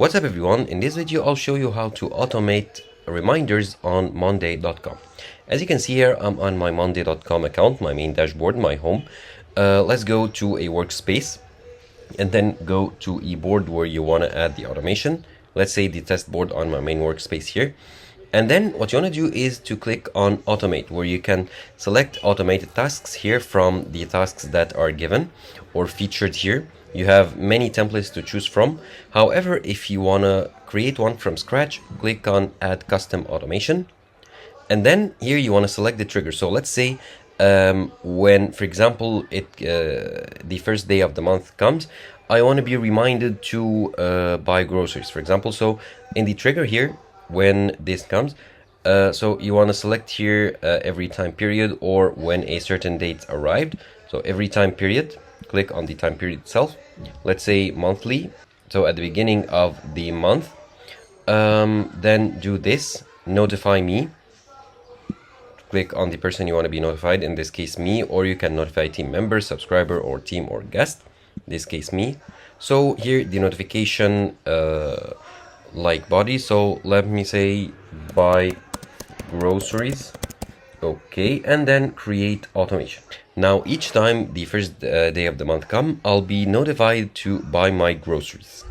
What's up everyone, in this video I'll show you how to automate reminders on monday.com. As you can see here, I'm on my monday.com account, my main dashboard, my home. Let's go to a workspace and then go to a board where you want to add the automation. Let's say the test board on my main workspace here. And then what you want to do is to click on automate, where you can select automated tasks here from the tasks that are given or featured here. You have many templates to choose from. However, if you want to create one from scratch, click on add custom automation. And then here you want to select the trigger. So let's say when, for example, the first day of the month comes, I want to be reminded to buy groceries, for example. So in the trigger here, when this comes, so you want to select here every time period or when a certain date arrived. So every time period, click on the time period itself. Let's say monthly, so at the beginning of the month. Then do this, notify me. Click on the person you want to be notified, in this case me, or you can notify team member, subscriber, or team or guest, in this case me. So here the notification like body, so let me say buy groceries. Okay, and then create automation. Now each time the first day of the month come, I'll be notified to buy my groceries.